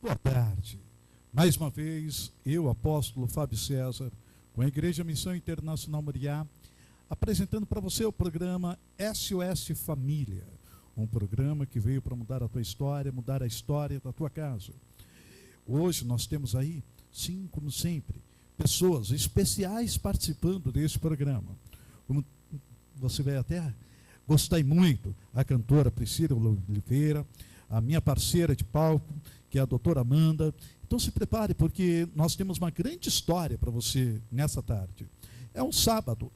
Boa tarde. Mais uma vez, eu, apóstolo Fábio César, com a Igreja Missão Internacional Moriá, apresentando para você o programa SOS Família, um programa que veio para mudar a tua história, mudar a história da tua casa. Hoje nós temos aí, sim, como sempre, pessoas especiais participando desse programa. Como você vai até gostar muito, a cantora Priscila Oliveira, a minha parceira de palco, que é a doutora Amanda. Então se prepare, porque nós temos uma grande história para você nessa tarde. É um sábado.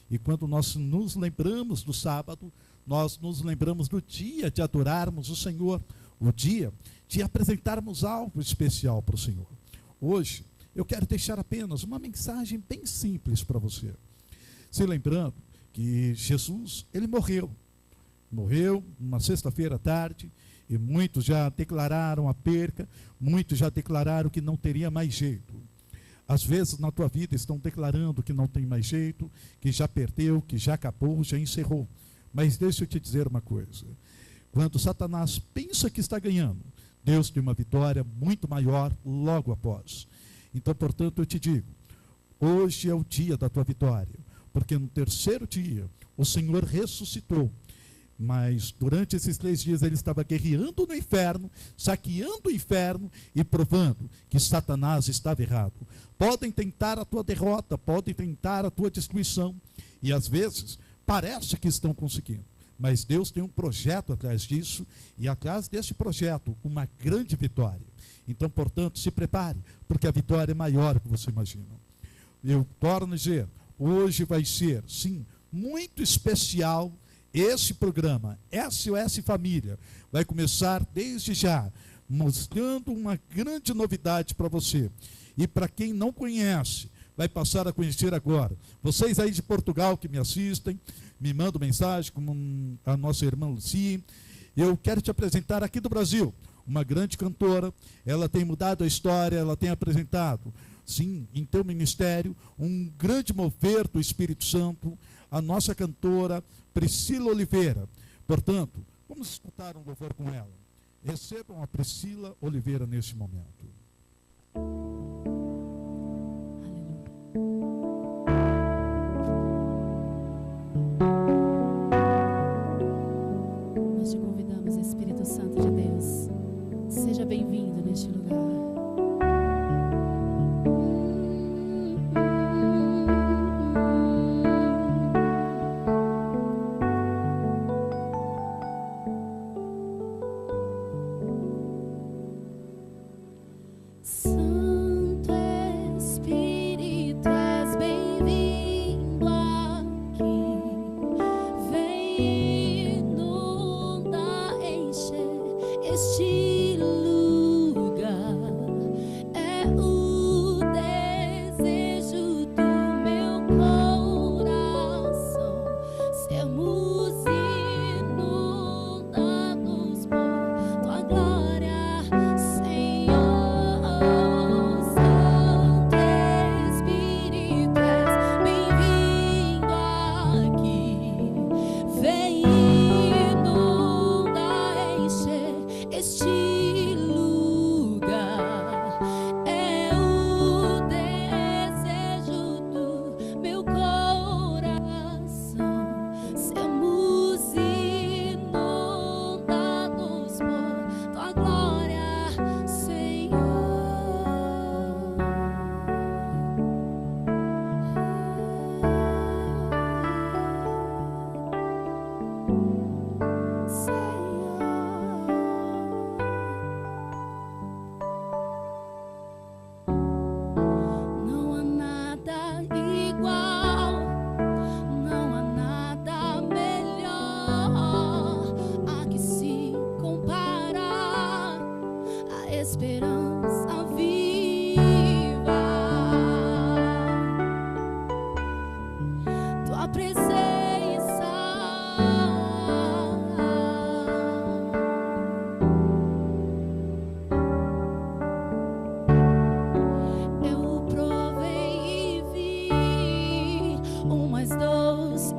E quando nós nos lembramos do sábado, nós nos lembramos do dia de adorarmos o Senhor, o dia de apresentarmos algo especial para o Senhor. Hoje, eu quero deixar apenas uma mensagem bem simples para você. Se lembrando que Jesus, ele morreu uma sexta-feira à tarde, e muitos já declararam a perca, muitos já declararam que não teria mais jeito. Às vezes na tua vida estão declarando que não tem mais jeito, que já perdeu, que já acabou, já encerrou. Mas deixa eu te dizer uma coisa. Quando Satanás pensa que está ganhando, Deus tem uma vitória muito maior logo após. Então, portanto, eu te digo, hoje é o dia da tua vitória, porque no terceiro dia o Senhor ressuscitou. Mas durante esses 3 dias ele estava guerreando no inferno, saqueando o inferno e provando que Satanás estava errado. Podem tentar a tua derrota, podem tentar a tua destruição, e às vezes parece que estão conseguindo. Mas Deus tem um projeto atrás disso, e atrás desse projeto, uma grande vitória. Então, portanto, se prepare, porque a vitória é maior do que você imagina. Eu torno a dizer, hoje vai ser, sim, muito especial. Esse programa, SOS Família, vai começar desde já, mostrando uma grande novidade para você. E para quem não conhece, vai passar a conhecer agora. Vocês aí de Portugal que me assistem, me mandam mensagem, como a nossa irmã Lucia. Eu quero te apresentar aqui do Brasil, uma grande cantora. Ela tem mudado a história, ela tem apresentado, sim, em teu ministério, um grande mover do Espírito Santo, a nossa cantora Priscila Oliveira. Portanto, vamos escutar um louvor com ela. Recebam a Priscila Oliveira neste momento. Nós te convidamos, Espírito Santo de Deus. Seja bem-vindo neste lugar.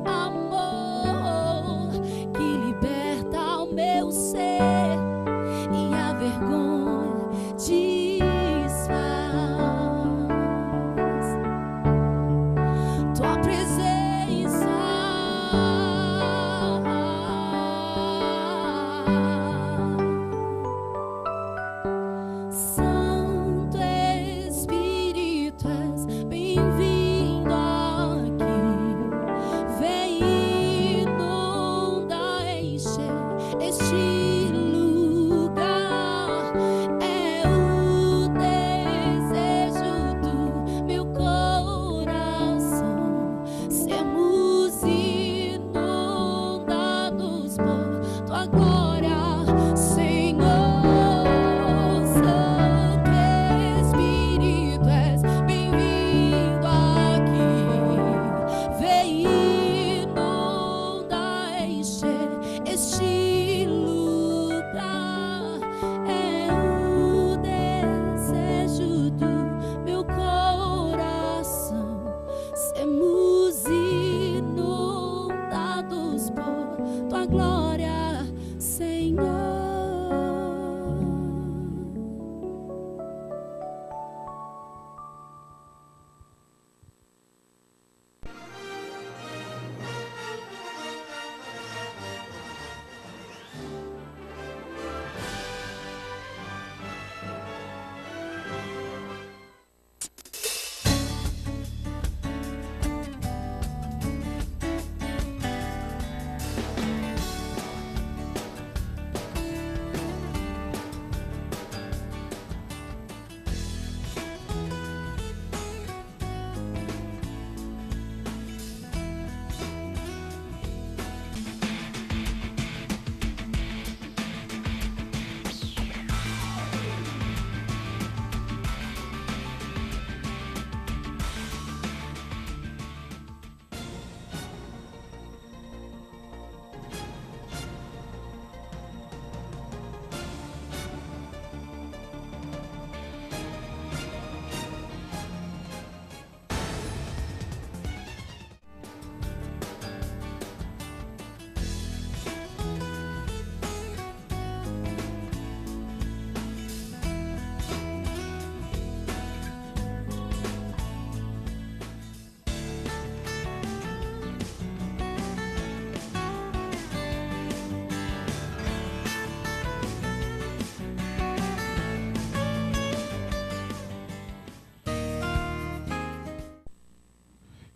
Amor que liberta o meu ser e a vergonha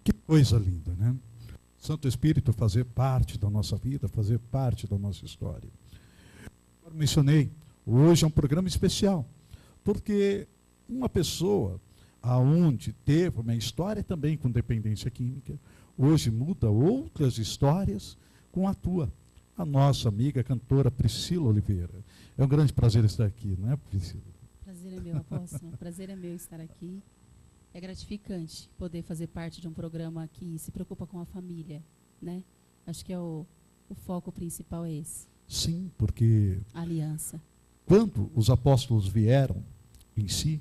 Que coisa linda, né? Santo Espírito fazer parte da nossa vida, fazer parte da nossa história. Como mencionei, hoje é um programa especial, porque uma pessoa aonde teve uma história também com dependência química, hoje muda outras histórias com a tua, a nossa amiga cantora Priscila Oliveira. É um grande prazer estar aqui, não é, Priscila? Prazer é meu, apóstolo. Prazer é meu estar aqui. É gratificante poder fazer parte de um programa que se preocupa com a família, né? Acho que o foco principal é esse. Sim, porque A aliança. quando os apóstolos vieram em si,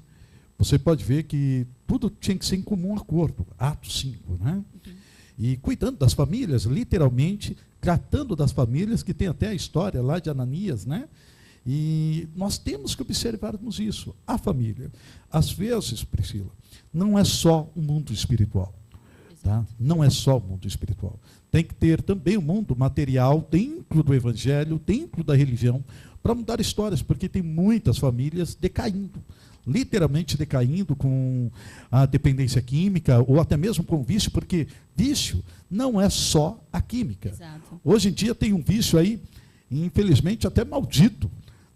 você pode ver que tudo tinha que ser em comum acordo, Atos 5, né? Uhum. E cuidando das famílias, literalmente, tratando das famílias, que tem até a história lá de Ananias, né? E nós temos que observarmos isso, a família. Às vezes, Priscila, não é só o mundo espiritual, tá? Não é só o mundo espiritual. Tem que ter também o mundo material dentro do evangelho, dentro da religião, para mudar histórias, porque tem muitas famílias decaindo, literalmente decaindo com a dependência química, ou até mesmo com o vício, porque vício não é só a química. Exato. Hoje em dia tem um vício aí, infelizmente até maldito,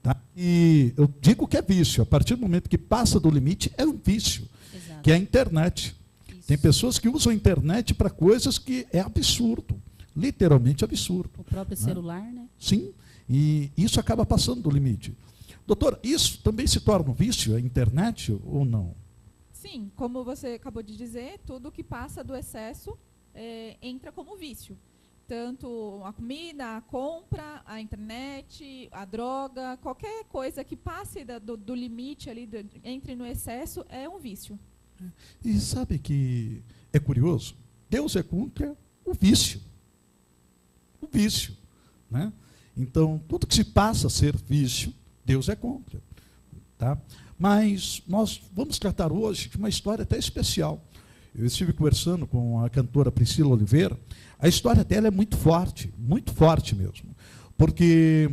tá? E eu digo que é vício, a partir do momento que passa do limite, é um vício, Exato. que é a internet. Isso. Tem pessoas que usam a internet para coisas que é absurdo, literalmente absurdo. O próprio celular, né? Sim, e isso acaba passando do limite. Doutor, isso também se torna um vício, a internet, ou não? Sim, como você acabou de dizer, tudo que passa do excesso entra como vício. Tanto a comida, a compra, a internet, a droga, qualquer coisa que passe do limite ali, entre no excesso, é um vício. E sabe que é curioso? Deus é contra o vício. O vício, né? Então, tudo que se passa a ser vício, Deus é contra, tá? Mas nós vamos tratar hoje de uma história até especial. Eu estive conversando com a cantora Priscila Oliveira. A história dela é muito forte mesmo. Porque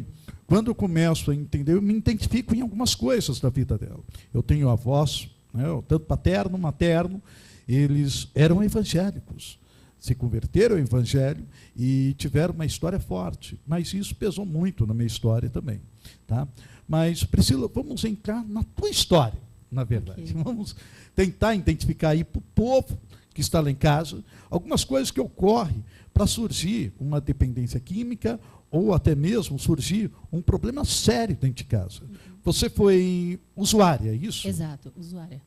quando eu começo a entender, eu me identifico em algumas coisas da vida dela. Eu tenho avós, né, tanto paterno, materno, eles eram evangélicos, se converteram ao evangelho e tiveram uma história forte. Mas isso pesou muito na minha história também, tá? Mas, Priscila, vamos entrar na tua história, na verdade. Okay. Vamos tentar identificar aí para o povo que está lá em casa algumas coisas que ocorrem para surgir uma dependência química ou até mesmo surgir um problema sério dentro de casa. Uhum. Você foi usuária, é isso? Exato, usuária.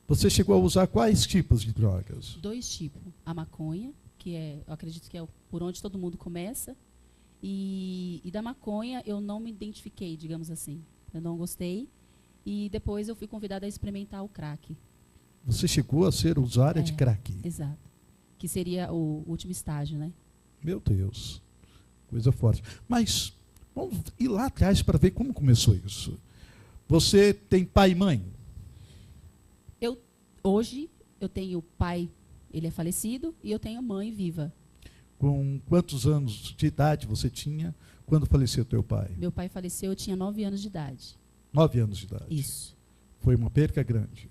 Você chegou a usar quais tipos de drogas? 2 tipos. A maconha, que eu acredito que é por onde todo mundo começa. E da maconha eu não me identifiquei, digamos assim. Eu não gostei. E depois eu fui convidada a experimentar o crack. Você chegou a ser usuária de crack? Exato. Que seria o último estágio, né? Meu Deus, coisa forte. Mas vamos ir lá atrás para ver como começou isso. Você tem pai e mãe? Hoje eu tenho pai, ele é falecido, e eu tenho mãe viva. Com quantos anos de idade você tinha quando faleceu teu pai? Meu pai faleceu, eu tinha 9 anos de idade. 9 anos de idade. Isso. Foi uma perca grande.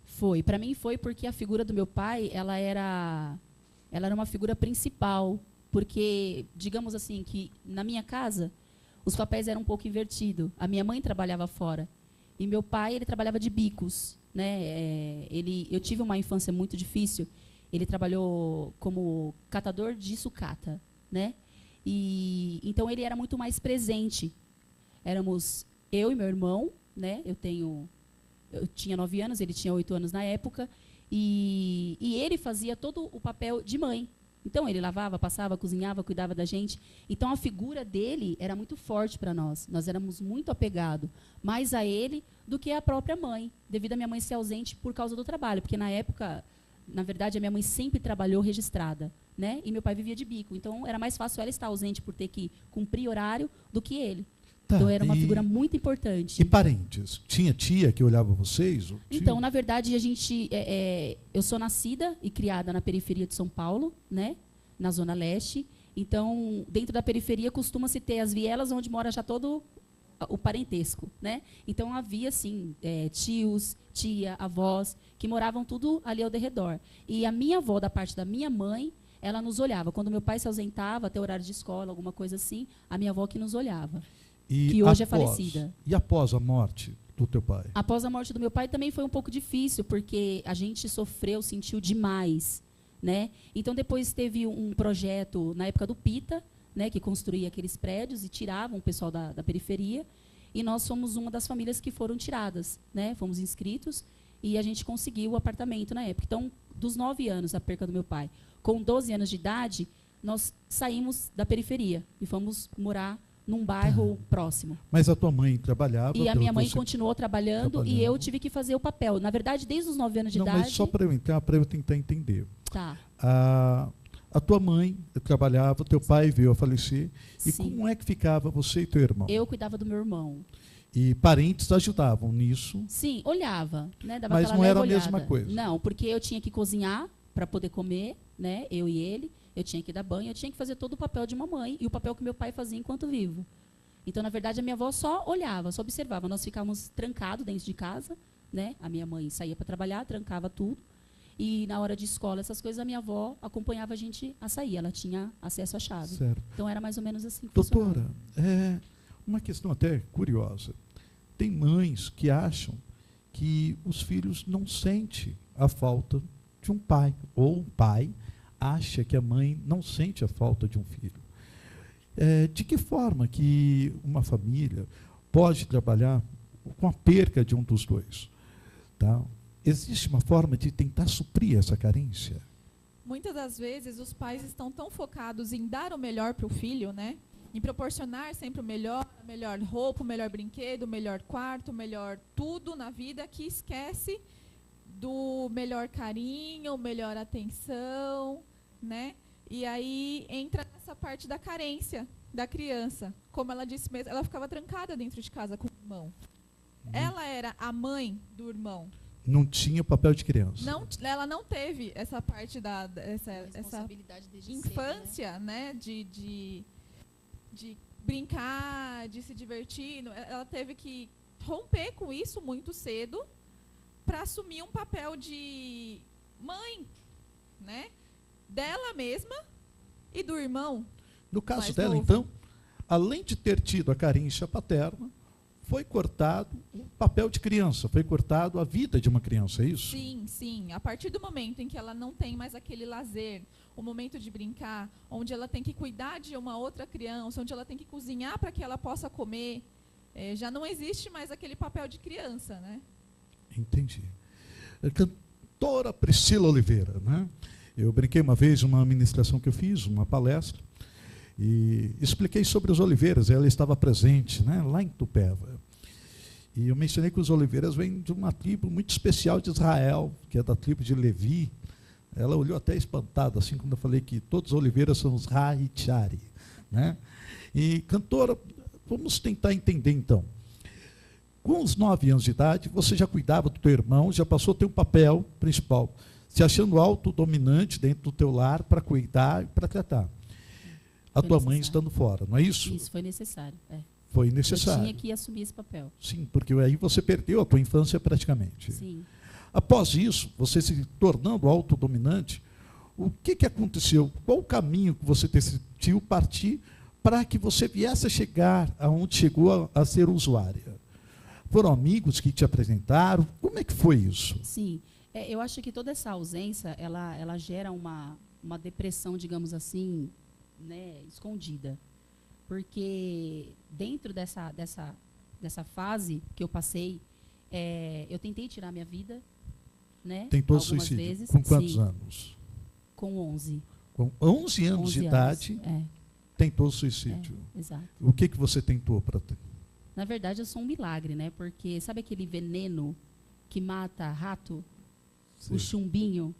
Foi. Para mim foi porque a figura do meu pai, ela era uma figura principal. Porque, digamos assim, que na minha casa, os papéis eram um pouco invertidos. A minha mãe trabalhava fora. E meu pai, ele trabalhava de bicos, né? Eu tive uma infância muito difícil. Ele trabalhou como catador de sucata, né? E então ele era muito mais presente. Éramos eu e meu irmão, né? Eu tinha 9 anos, ele tinha 8 anos na época, e ele fazia todo o papel de mãe. Então ele lavava, passava, cozinhava, cuidava da gente. Então a figura dele era muito forte para nós. Nós éramos muito apegados mais a ele do que a própria mãe, devido a minha mãe ser ausente por causa do trabalho, porque na época, na verdade, a minha mãe sempre trabalhou registrada, né? E meu pai vivia de bico. Então era mais fácil ela estar ausente por ter que cumprir horário do que ele. Tá, então era uma figura muito importante. E parentes? Tinha tia que olhava vocês? Então, na verdade, eu sou nascida e criada na periferia de São Paulo, né? Na Zona Leste. Então, dentro da periferia costuma-se ter as vielas onde mora já todo o parentesco, né? Então havia assim tios, tia, avós que moravam tudo ali ao redor. E a minha avó, da parte da minha mãe, ela nos olhava. Quando meu pai se ausentava, até horário de escola, alguma coisa assim, a minha avó que nos olhava. Que hoje é falecida. E após a morte do teu pai? Após a morte do meu pai também foi um pouco difícil, porque a gente sofreu, sentiu demais, né? Então depois teve um projeto na época do PITA, né, que construía aqueles prédios e tiravam o pessoal da periferia, e nós fomos uma das famílias que foram tiradas, né? Fomos inscritos e a gente conseguiu o apartamento na época. Então, dos 9 anos, a perca do meu pai, com 12 anos de idade, nós saímos da periferia e fomos morar num bairro próximo. Mas a tua mãe trabalhava? E a minha mãe continuou trabalhando e eu tive que fazer o papel. Na verdade, desde os 9 anos de idade... Não, mas só para eu tentar entender. Tá. A tua mãe trabalhava, teu pai veio a falecer. E Sim. como é que ficava você e teu irmão? Eu cuidava do meu irmão. E parentes ajudavam nisso? Sim, olhava, né? Dava Mas aquela não era a leve mesma olhada. coisa? Não, porque eu tinha que cozinhar para poder comer, né? Eu e ele. Eu tinha que dar banho, eu tinha que fazer todo o papel de mamãe e o papel que meu pai fazia enquanto vivo. Então, na verdade, a minha avó só olhava, só observava. Nós ficávamos trancados dentro de casa, né? A minha mãe saía para trabalhar, trancava tudo. E na hora de escola, essas coisas, a minha avó acompanhava a gente a sair. Ela tinha acesso à chave. Certo. Então, era mais ou menos assim que Doutora, funcionava. uma questão até curiosa. Tem mães que acham que os filhos não sentem a falta de um pai, ou um pai acha que a mãe não sente a falta de um filho. De que forma que uma família pode trabalhar com a perca de um dos dois? Tá? Existe uma forma de tentar suprir essa carência? Muitas das vezes os pais estão tão focados em dar o melhor para o filho, né? Em proporcionar sempre o melhor, a melhor roupa, o melhor brinquedo, o melhor quarto, o melhor tudo na vida, que esquece do melhor carinho, melhor atenção, né? E aí entra essa parte da carência da criança. Como ela disse mesmo, ela ficava trancada dentro de casa com o irmão. Ela era a mãe do irmão. Não tinha papel de criança. Não, ela não teve essa parte essa Responsabilidade desde infância, cedo, né? De brincar, de se divertir. Ela teve que romper com isso muito cedo para assumir um papel de mãe, né? Dela mesma e do irmão. No caso mais dela, novo. então, além de ter tido a carência paterna, foi cortado o papel de criança, foi cortado a vida de uma criança, é isso? Sim, sim. A partir do momento em que ela não tem mais aquele lazer, o momento de brincar, onde ela tem que cuidar de uma outra criança, onde ela tem que cozinhar para que ela possa comer, já não existe mais aquele papel de criança, né? Entendi. Cantora Priscila Oliveira, né? Eu brinquei uma vez numa ministração que eu fiz, uma palestra, e expliquei sobre os oliveiras. Ela estava presente, né, lá em Tupéva. E eu mencionei que os oliveiras vêm de uma tribo muito especial de Israel, que é da tribo de Levi. Ela olhou até espantada, assim, quando eu falei que todos os oliveiras são os Raitchari, né? E, cantora, vamos tentar entender, então. Com os 9 anos de idade, você já cuidava do teu irmão, já passou a ter um papel principal, se achando autodominante dentro do teu lar para cuidar e para tratar. A tua mãe estando fora, não é isso? Isso foi necessário. Foi necessário. Eu tinha que assumir esse papel. Sim, porque aí você perdeu a tua infância praticamente. Sim. Após isso, você se tornando autodominante, o que aconteceu? Qual o caminho que você decidiu partir para que você viesse a chegar aonde chegou a ser usuária? Foram amigos que te apresentaram? Como é que foi isso? Sim. Eu acho que toda essa ausência, ela gera uma depressão, digamos assim, né, escondida. Porque dentro dessa fase que eu passei, eu tentei tirar minha vida, né? Tentou algumas suicídio? vezes. Com quantos Sim, anos? com 11. Com 11 anos 11 de idade, anos. tentou suicídio. Exato. O que você tentou para ter? Na verdade, eu sou um milagre, né? Porque sabe aquele veneno que mata rato? Sim. O chumbinho?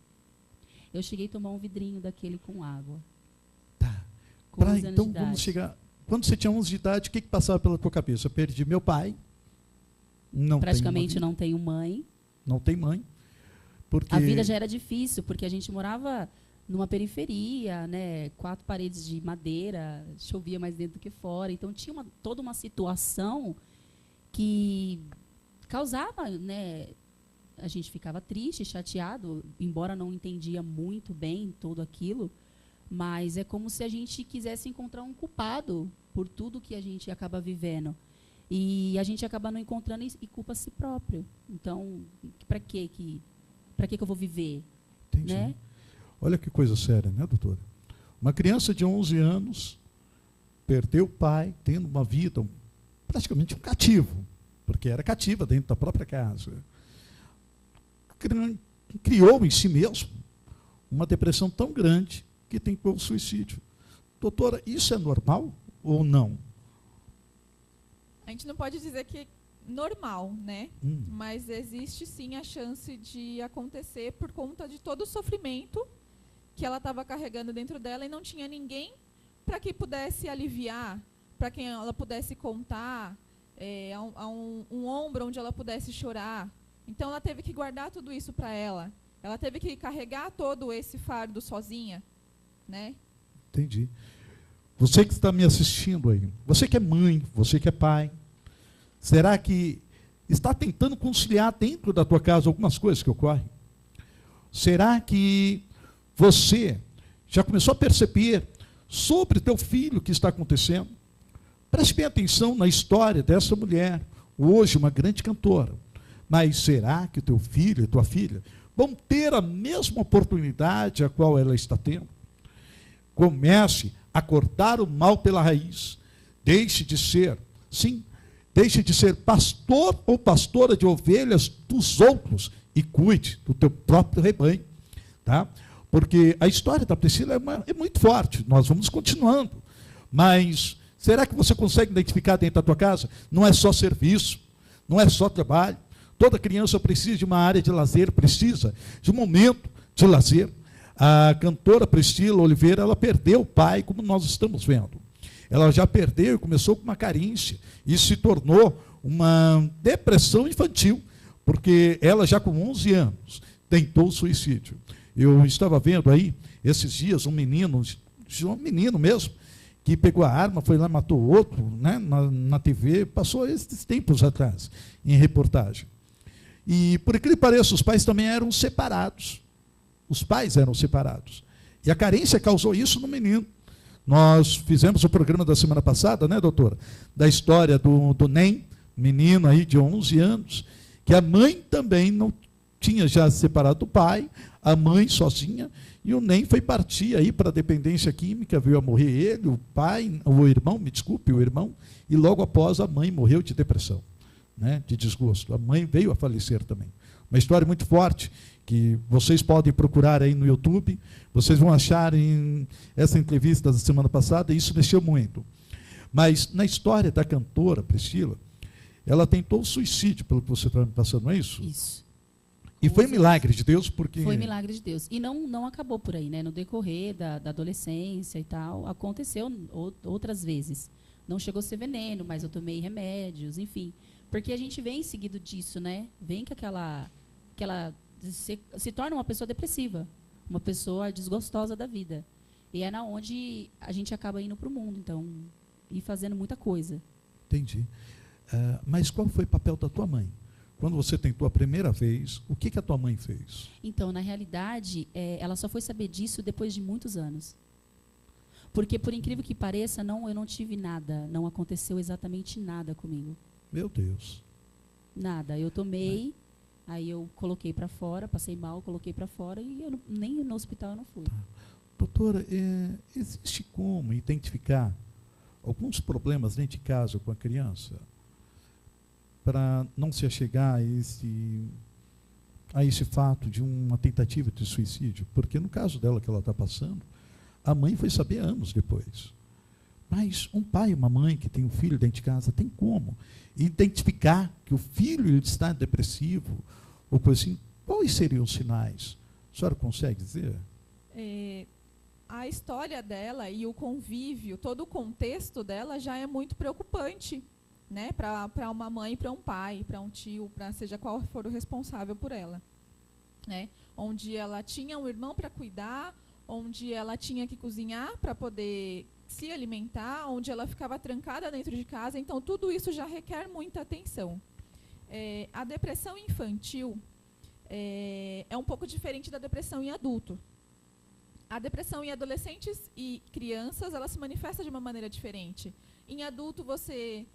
Eu cheguei a tomar um vidrinho daquele com água. Tá. Com 11 anos Então, de idade. vamos chegar... Quando você tinha 11 de idade, o que passava pela tua cabeça? Eu perdi meu pai. Praticamente não tenho mãe. Não tem mãe. Porque... A vida já era difícil, porque a gente morava numa periferia, né? 4 paredes de madeira, chovia mais dentro do que fora. Então, tinha toda uma situação que causava, né, a gente ficava triste, chateado, embora não entendia muito bem tudo aquilo, mas é como se a gente quisesse encontrar um culpado por tudo que a gente acaba vivendo. E a gente acaba não encontrando e culpa a si próprio. Então, para que eu vou viver? Entendi. Né? Olha que coisa séria, né, doutora? Uma criança de 11 anos perdeu o pai, tendo uma vida praticamente um cativo, porque era cativa dentro da própria casa. Criou em si mesmo uma depressão tão grande que tentou o suicídio. Doutora, isso é normal ou não? A gente não pode dizer que é normal, né? Mas existe sim a chance de acontecer por conta de todo o sofrimento que ela estava carregando dentro dela e não tinha ninguém para que pudesse aliviar, para quem ela pudesse contar, um ombro onde ela pudesse chorar. Então ela teve que guardar tudo isso para ela. Ela teve que carregar todo esse fardo sozinha, né? Entendi. Você que está me assistindo aí, você que é mãe, você que é pai, será que está tentando conciliar dentro da tua casa algumas coisas que ocorrem? Será que você já começou a perceber sobre teu filho o que está acontecendo? Preste bem atenção na história dessa mulher, hoje uma grande cantora. Mas será que o teu filho e tua filha vão ter a mesma oportunidade a qual ela está tendo? Comece a cortar o mal pela raiz. Deixe de ser pastor ou pastora de ovelhas dos outros e cuide do teu próprio rebanho. Tá? Porque a história da Priscila é muito forte, nós vamos continuando. Mas será que você consegue identificar dentro da tua casa? Não é só serviço, não é só trabalho. Toda criança precisa de uma área de lazer, precisa de um momento de lazer. A cantora Priscila Oliveira, ela perdeu o pai, como nós estamos vendo. Ela já perdeu e começou com uma carência. E se tornou uma depressão infantil, porque ela já com 11 anos tentou suicídio. Eu estava vendo aí, esses dias, um menino mesmo, que pegou a arma, foi lá e matou outro, né, na TV, passou esses tempos atrás, em reportagem. E, por que pareça, os pais também eram separados. Os pais eram separados. E a carência causou isso no menino. Nós fizemos o programa da semana passada, né, doutora? Da história do Nem, menino aí de 11 anos, que a mãe também não tinha já se separado do pai, a mãe sozinha, e o Nem foi partir aí para a dependência química, veio a morrer ele, o irmão, e logo após a mãe morreu de depressão, né, de desgosto. A mãe veio a falecer também. Uma história muito forte, que vocês podem procurar aí no YouTube, vocês vão achar essa entrevista da semana passada, e isso mexeu muito. Mas na história da cantora Priscila, ela tentou o suicídio, pelo que você está me passando, não é isso? Isso. E foi um milagre de Deus, porque... Foi milagre de Deus. E não acabou por aí, né? No decorrer da adolescência e tal, aconteceu outras vezes. Não chegou a ser veneno, mas eu tomei remédios, enfim. Porque a gente vem seguido disso, né? Vem que aquela se torna uma pessoa depressiva, uma pessoa desgostosa da vida. E é na onde a gente acaba indo para o mundo, então, e fazendo muita coisa. Entendi. Mas qual foi o papel da tua mãe? Quando você tentou a primeira vez, o que a tua mãe fez? Então, na realidade, ela só foi saber disso depois de muitos anos. Porque, por incrível que pareça, eu não tive nada, não aconteceu exatamente nada comigo. Meu Deus. Nada. Eu tomei, aí eu coloquei para fora, passei mal, coloquei para fora e nem no hospital eu não fui. Tá. Doutora, existe como identificar alguns problemas dentro de casa com a criança para não se achegar a esse fato de uma tentativa de suicídio? Porque no caso dela que ela está passando, a mãe foi saber anos depois. Mas um pai e uma mãe que tem um filho dentro de casa, tem como identificar que o filho está depressivo, ou coisa assim? Quais seriam os sinais? A senhora consegue dizer? A história dela e o convívio, todo o contexto dela já é muito preocupante, né, para uma mãe, para um pai, para um tio, para seja qual for o responsável por ela, né? Onde ela tinha um irmão para cuidar, onde ela tinha que cozinhar para poder se alimentar, onde ela ficava trancada dentro de casa. Então, tudo isso já requer muita atenção. A depressão infantil, é um pouco diferente da depressão em adulto. A depressão em adolescentes e crianças, ela se manifesta de uma maneira diferente. Em adulto, você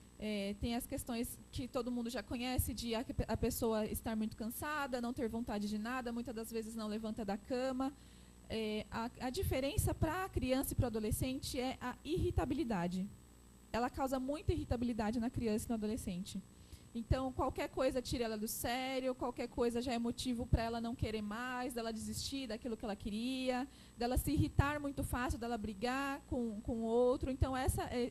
tem as questões que todo mundo já conhece, de a pessoa estar muito cansada, não ter vontade de nada, muitas das vezes não levanta da cama. A diferença para a criança e para o adolescente é a irritabilidade. Ela causa muita irritabilidade na criança e no adolescente. Então, qualquer coisa tira ela do sério, qualquer coisa já é motivo para ela não querer mais, dela desistir daquilo que ela queria, dela se irritar muito fácil, dela brigar com o outro. Então,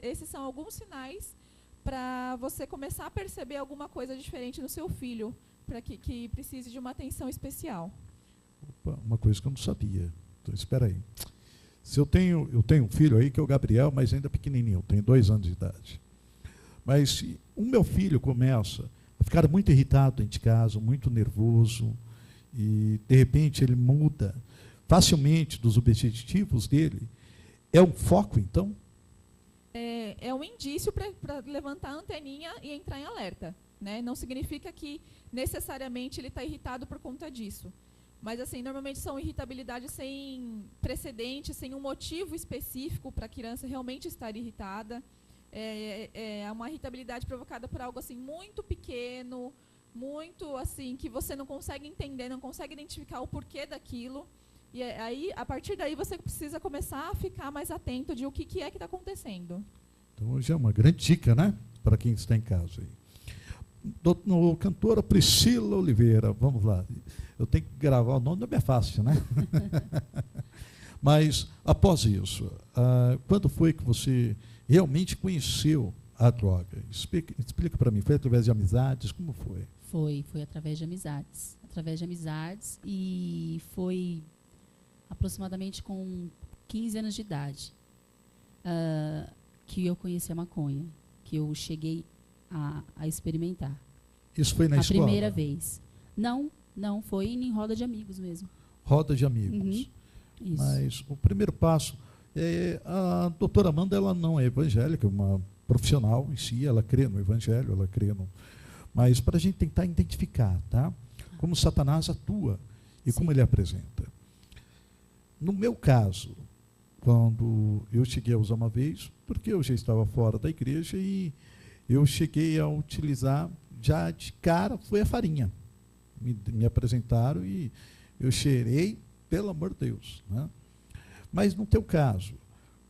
esses são alguns sinais para você começar a perceber alguma coisa diferente no seu filho, para que precise de uma atenção especial. Opa, uma coisa que eu não sabia. Então, espera aí. Se eu tenho um filho aí, que é o Gabriel, mas ainda pequenininho, tem 2 anos de idade. Mas se o meu filho começa a ficar muito irritado dentro de casa, muito nervoso, e de repente ele muda facilmente dos objetivos dele, é um foco, então? É um indício para levantar a anteninha e entrar em alerta, né? Não significa que necessariamente ele está irritado por conta disso. Mas, assim, normalmente são irritabilidades sem precedente, sem um motivo específico para a criança realmente estar irritada. É uma irritabilidade provocada por algo assim muito pequeno, muito assim que você não consegue entender, não consegue identificar o porquê daquilo. E aí, a partir daí, você precisa começar a ficar mais atento de o que é que está acontecendo. Então, hoje é uma grande dica, né? Para quem está em casa aí. Cantora Priscila Oliveira, vamos lá. Eu tenho que gravar o nome, não é fácil, né? Mas, após isso, quando foi que você realmente conheceu a droga? Explica para mim, foi através de amizades? Como foi? Foi através de amizades. Através de amizades, e foi aproximadamente com 15 anos de idade que eu conheci a maconha, que eu cheguei a experimentar. Isso foi na escola? A primeira vez. Não, foi em roda de amigos mesmo. Roda de amigos. Uhum, isso. Mas o primeiro passo, a doutora Amanda, ela não é evangélica, é uma profissional em si, ela crê no evangelho, ela crê no... Mas para a gente tentar identificar, tá? Como Satanás atua e como ele apresenta. No meu caso, quando eu cheguei a usar uma vez, porque eu já estava fora da igreja e eu cheguei a utilizar, já de cara, foi a farinha. Me apresentaram e eu cheirei, pelo amor de Deus, né? Mas no teu caso,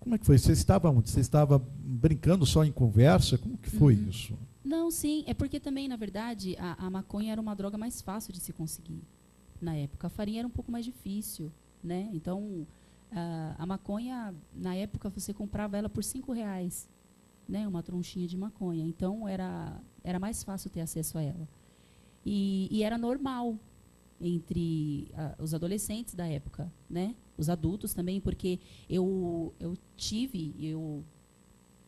como é que foi? Você estava onde? Você estava brincando só em conversa? Como que foi isso? Não, sim, é porque também, na verdade, a maconha era uma droga mais fácil de se conseguir na época. A farinha era um pouco mais difícil, né? Então, a maconha, na época, você comprava ela por R$5, né? Uma tronchinha de maconha. Então, era mais fácil ter acesso a ela. E era normal entre os adolescentes da época, né? Os adultos também, porque eu tive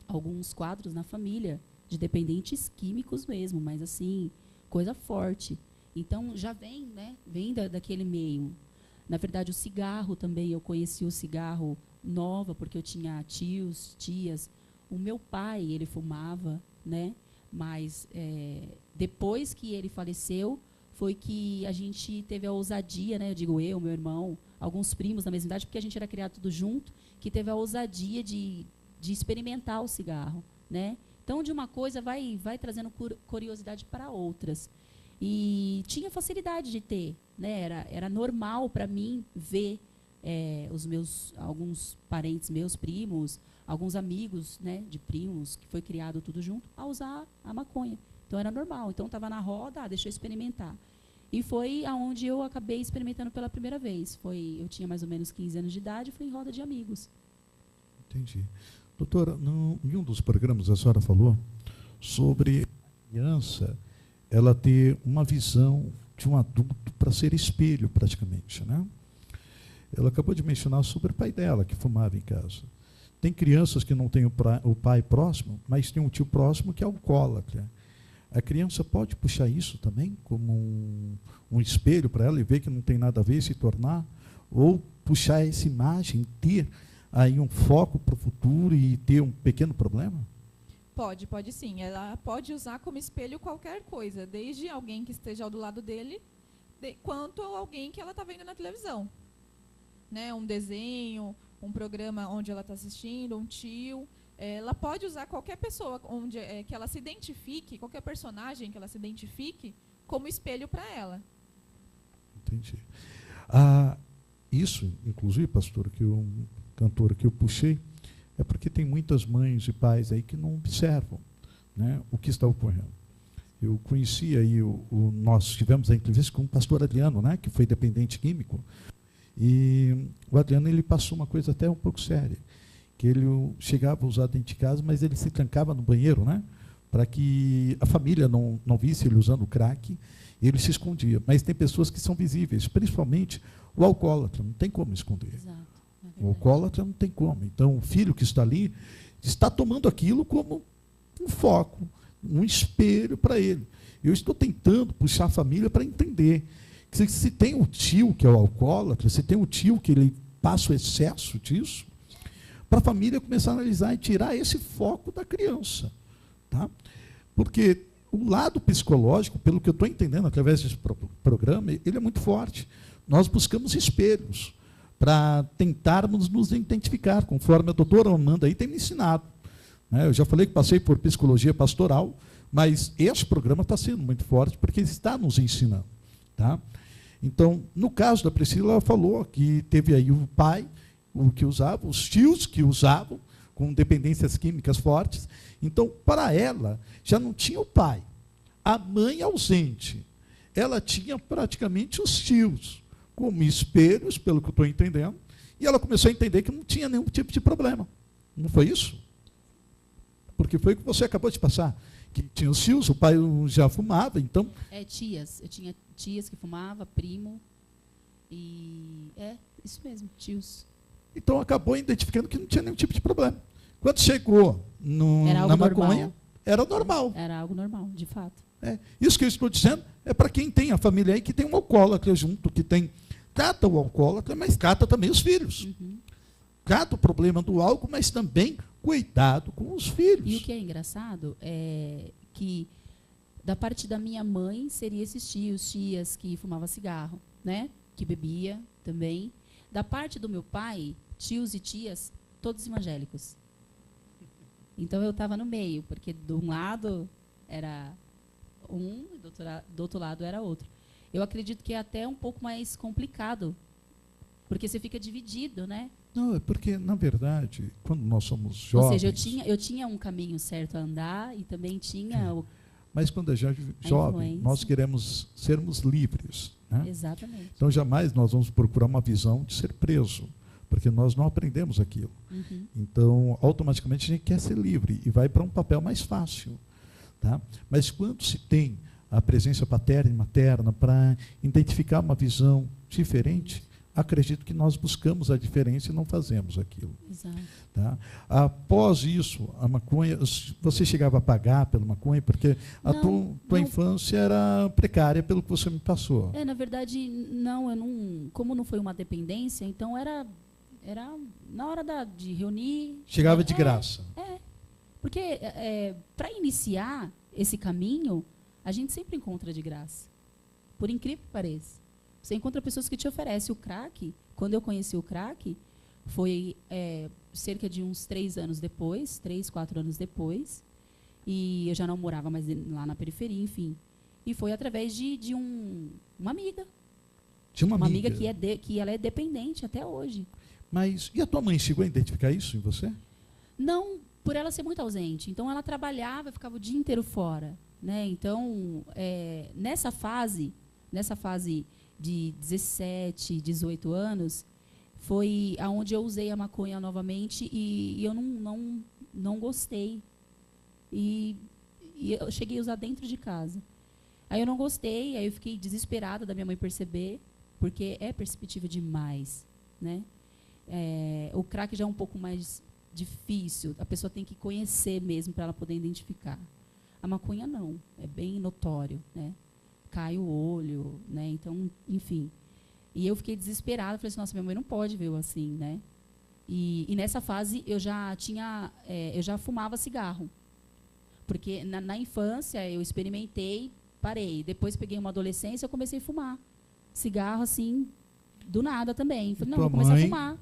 alguns quadros na família de dependentes químicos mesmo, mas assim, coisa forte. Então, já vem, né? Vem daquele meio. Na verdade, o cigarro também, eu conheci o cigarro nova, porque eu tinha tios, tias. O meu pai, ele fumava, né? Mas depois que ele faleceu, foi que a gente teve a ousadia, né? Eu digo eu, meu irmão, alguns primos da mesma idade, porque a gente era criado tudo junto, que teve a ousadia de experimentar o cigarro, né? Então, de uma coisa vai trazendo curiosidade para outras. E tinha facilidade de ter, né? Era normal para mim ver alguns parentes meus, primos, alguns amigos, né, de primos, que foi criado tudo junto, a usar a maconha. Então, era normal. Então, estava na roda, deixa eu experimentar. E foi aonde eu acabei experimentando pela primeira vez. Eu tinha mais ou menos 15 anos de idade, fui em roda de amigos. Entendi. Doutora, em um dos programas a senhora falou sobre a criança ela ter uma visão de um adulto para ser espelho, praticamente, né? Ela acabou de mencionar sobre o pai dela, que fumava em casa. Tem crianças que não têm o pai próximo, mas tem um tio próximo que é alcoólatra. A criança pode puxar isso também como um espelho para ela e ver que não tem nada a ver, se tornar, ou puxar essa imagem, ter aí um foco para o futuro e ter um pequeno problema? Pode sim. Ela pode usar como espelho qualquer coisa, desde alguém que esteja ao do lado dele, quanto alguém que ela está vendo na televisão. Né? Um desenho, um programa onde ela está assistindo, um tio. Ela pode usar qualquer pessoa que ela se identifique, qualquer personagem que ela se identifique, como espelho para ela. Entendi. Isso, inclusive, pastor, cantora que eu puxei, é porque tem muitas mães e pais aí que não observam, né, o que está ocorrendo. Eu conheci aí, nós tivemos a entrevista com o pastor Adriano, né, que foi dependente químico, e o Adriano ele passou uma coisa até um pouco séria, que ele chegava a usar dentro de casa, mas ele se trancava no banheiro, né, para que a família não visse ele usando crack, ele se escondia. Mas tem pessoas que são visíveis, principalmente o alcoólatra, não tem como esconder. Exato, O alcoólatra não tem como. Então, o filho que está ali está tomando aquilo como um foco, um espelho para ele. Eu estou tentando puxar a família para entender que se tem o tio que é o alcoólatra, se tem o tio que ele passa o excesso disso, para a família começar a analisar e tirar esse foco da criança. Tá? Porque o lado psicológico, pelo que eu estou entendendo através desse programa, ele é muito forte. Nós buscamos espelhos para tentarmos nos identificar, conforme a doutora Amanda aí tem me ensinado. Né? Eu já falei que passei por psicologia pastoral, mas esse programa está sendo muito forte porque ele está nos ensinando. Tá? Então, no caso da Priscila, ela falou que teve aí o pai, o que usava, os tios que usavam, com dependências químicas fortes. Então, para ela, já não tinha o pai, a mãe ausente. Ela tinha praticamente os tios como espelhos, pelo que eu estou entendendo, e ela começou a entender que não tinha nenhum tipo de problema. Não foi isso? Porque foi o que você acabou de passar, que tinha os tios, o pai já fumava, então... tias. Eu tinha tias que fumavam, primo, isso mesmo, tios. Então, acabou identificando que não tinha nenhum tipo de problema. Quando chegou era algo na maconha, normal. Era normal. Era algo normal, de fato. Isso que eu estou dizendo é para quem tem a família aí que tem um alcoólatra junto, que trata o alcoólatra, mas trata também os filhos. Uhum. Trata o problema do álcool, mas também cuidado com os filhos. E o que é engraçado é que, da parte da minha mãe, seria esses tios, tias que fumavam cigarro, né? Que bebia também. Da parte do meu pai, tios e tias, todos evangélicos. Então eu estava no meio, porque de um lado era um e do outro lado era outro. Eu acredito que é até um pouco mais complicado, porque você fica dividido, né? Não, é porque, na verdade, quando nós somos jovens... Ou seja, eu tinha um caminho certo a andar e também tinha... Mas quando é jovem, nós queremos sermos livres. Né? Exatamente. Então, jamais nós vamos procurar uma visão de ser preso, porque nós não aprendemos aquilo. Uhum. Então, automaticamente, a gente quer ser livre e vai para um papel mais fácil. Tá? Mas quando se tem a presença paterna e materna para identificar uma visão diferente, acredito que nós buscamos a diferença e não fazemos aquilo. Exato. Tá? Após isso, a maconha, você chegava a pagar pela maconha, porque a tua infância era precária, pelo que você me passou. Na verdade, não, como não foi uma dependência, então era na hora de reunir... Chegava de graça. Porque para iniciar esse caminho, a gente sempre encontra de graça. Por incrível que pareça. Você encontra pessoas que te oferecem o crack. Quando eu conheci o crack, foi cerca de uns 3, 4 anos depois. E eu já não morava mais lá na periferia, enfim. E foi através de uma amiga. De uma amiga que ela é dependente até hoje. Mas, e a tua mãe chegou a identificar isso em você? Não, por ela ser muito ausente. Então, ela trabalhava, ficava o dia inteiro fora. Né? Então, nessa fase de 17, 18 anos, foi aonde eu usei a maconha novamente e eu não gostei. E eu cheguei a usar dentro de casa. Aí eu não gostei, aí eu fiquei desesperada da minha mãe perceber, porque é perceptível demais. Né? O crack já é um pouco mais difícil, a pessoa tem que conhecer mesmo para ela poder identificar. A maconha não, é bem notório, né? Cai o olho, né? Então, enfim. E eu fiquei desesperada, falei assim, nossa, minha mãe não pode ver eu assim, né? E nessa fase eu já fumava cigarro. Porque na infância eu experimentei, parei. Depois peguei uma adolescência e eu comecei a fumar. cigarro assim, do nada também. Falei, E não, tua vou começar a mãe? fumar.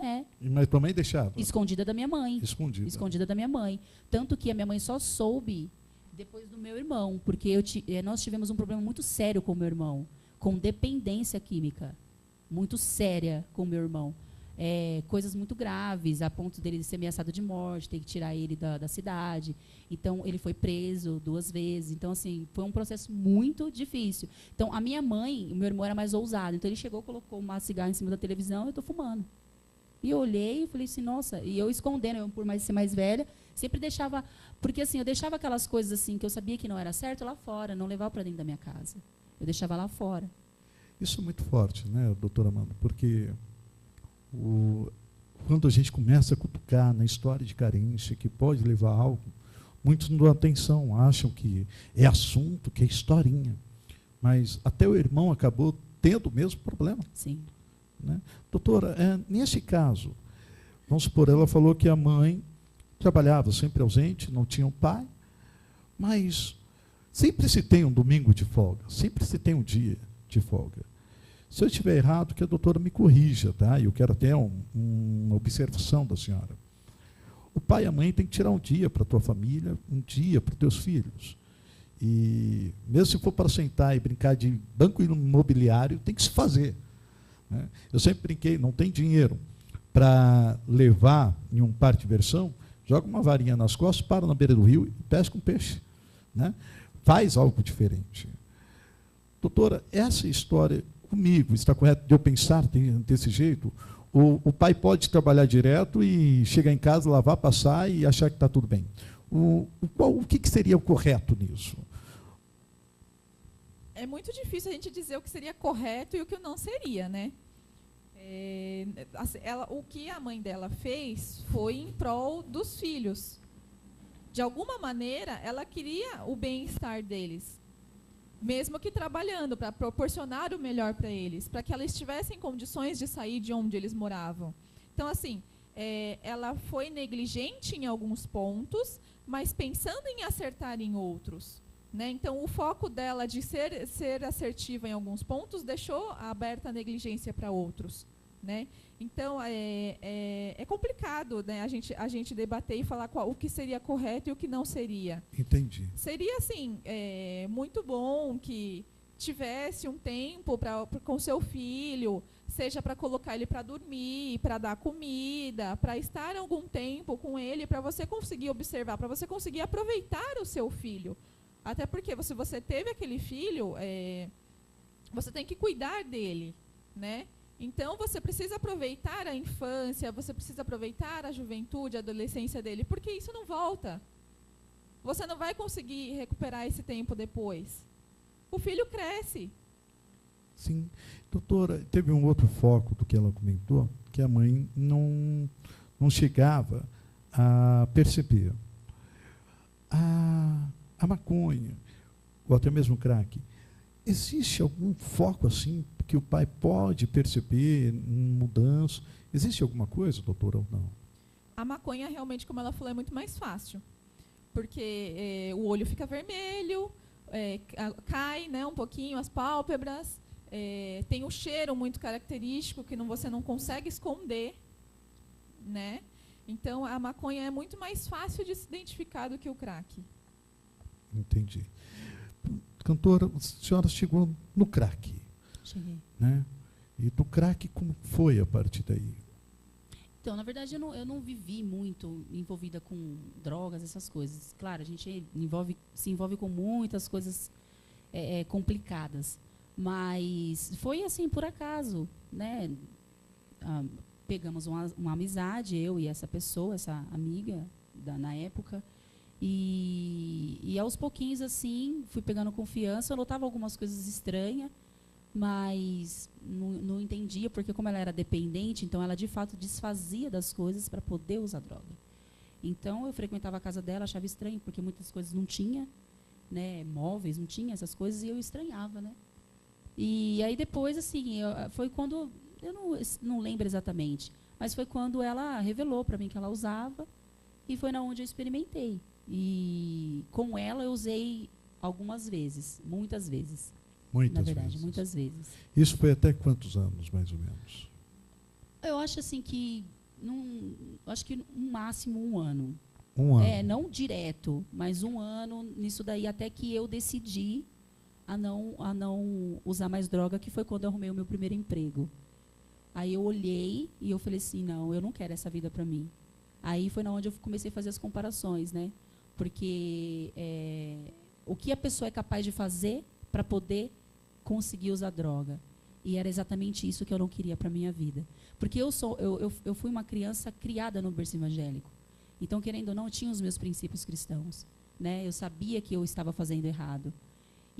É, Mas tua mãe deixava? escondida da minha mãe. Escondida. Escondida da minha mãe. Tanto que a minha mãe só soube depois do meu irmão, porque nós tivemos um problema muito sério com o meu irmão, com dependência química, muito séria com o meu irmão. Coisas muito graves, a ponto dele ser ameaçado de morte, ter que tirar ele da cidade. Então, ele foi preso 2 vezes. Então, assim, foi um processo muito difícil. Então, a minha mãe, o meu irmão era mais ousado. Então, ele chegou, colocou uma cigarra em cima da televisão e eu estou fumando. E eu olhei e falei assim, nossa, e eu escondendo, eu, por mais ser mais velha, sempre deixava, porque assim, eu deixava aquelas coisas assim que eu sabia que não era certo lá fora, não levava para dentro da minha casa. Eu deixava lá fora. Isso é muito forte, né, doutora Amanda? Porque quando a gente começa a cutucar na história de carência, que pode levar a algo, muitos não dão atenção, acham que é assunto, que é historinha. Mas até o irmão acabou tendo o mesmo problema. Sim. Né? Doutora, nesse caso, vamos supor, ela falou que a mãe trabalhava sempre ausente, não tinha um pai, mas sempre se tem um domingo de folga, sempre se tem um dia de folga. Se eu estiver errado, que a doutora me corrija, tá? Eu quero até uma observação da senhora. O pai e a mãe têm que tirar um dia para a tua família, um dia para os teus filhos. E mesmo se for para sentar e brincar de banco imobiliário, tem que se fazer. Né? Eu sempre brinquei, não tem dinheiro para levar em um parque de diversão, joga uma varinha nas costas, para na beira do rio e pesca um peixe. Né? Faz algo diferente. Doutora, essa história comigo, está correto de eu pensar desse jeito? O pai pode trabalhar direto e chegar em casa, lavar, passar e achar que está tudo bem. O que seria o correto nisso? É muito difícil a gente dizer o que seria correto e o que não seria, né? O que a mãe dela fez foi em prol dos filhos. De alguma maneira, ela queria o bem-estar deles, mesmo que trabalhando, para proporcionar o melhor para eles, para que elas tivessem condições de sair de onde eles moravam. Então, assim, ela foi negligente em alguns pontos, mas pensando em acertar em outros. Né? Então, o foco dela de ser assertiva em alguns pontos deixou aberta a negligência para outros. Né? Então, é complicado, né, a gente debater e falar o que seria correto e o que não seria. Entendi. Seria, assim, muito bom que tivesse um tempo com seu filho, seja para colocar ele para dormir, para dar comida, para estar algum tempo com ele, para você conseguir observar, para você conseguir aproveitar o seu filho. Até porque se você teve aquele filho, você tem que cuidar dele, né? Então, você precisa aproveitar a infância, você precisa aproveitar a juventude, a adolescência dele, porque isso não volta. Você não vai conseguir recuperar esse tempo depois. O filho cresce. Sim. Doutora, teve um outro foco do que ela comentou, que a mãe não chegava a perceber. A maconha, ou até mesmo o crack, existe algum foco assim que o pai pode perceber mudança? Existe alguma coisa, doutora, ou não? A maconha, realmente, como ela falou, é muito mais fácil. Porque o olho fica vermelho, cai, né, um pouquinho as pálpebras, tem um cheiro muito característico que você não consegue esconder. Né? Então, a maconha é muito mais fácil de se identificar do que o crack. Entendi. Cantora, a senhora chegou no crack. Cheguei. Né? E do crack, como foi a partir daí? Então, na verdade, eu não vivi muito envolvida com drogas, essas coisas. Claro, a gente se envolve com muitas coisas complicadas. Mas foi assim, por acaso. Né? Pegamos uma amizade, eu e essa pessoa, essa amiga na época. E aos pouquinhos, assim, fui pegando confiança. Eu notava algumas coisas estranhas, mas não entendia, porque como ela era dependente, então ela, de fato, desfazia das coisas para poder usar droga. Então, eu frequentava a casa dela, achava estranho, porque muitas coisas não tinha, né, móveis, não tinha essas coisas, e eu estranhava, né? E aí, depois, assim, foi quando... Eu não lembro exatamente, mas foi quando ela revelou para mim que ela usava, e foi na onde eu experimentei. E com ela eu usei algumas vezes, muitas vezes. Muitas na verdade, vezes. muitas vezes. Isso foi até quantos anos, mais ou menos? Eu acho assim que, acho que no máximo 1 ano. Um ano. Não direto, mas 1 ano nisso daí, até que eu decidi a não usar mais droga, que foi quando eu arrumei o meu primeiro emprego. Aí eu olhei e eu falei assim, não, eu não quero essa vida para mim. Aí foi onde eu comecei a fazer as comparações, né? Porque o que a pessoa é capaz de fazer para poder conseguir usar droga. E era exatamente isso que eu não queria para a minha vida. Porque eu fui uma criança criada no berço evangélico. Então, querendo ou não, eu tinha os meus princípios cristãos, né? Eu sabia que eu estava fazendo errado.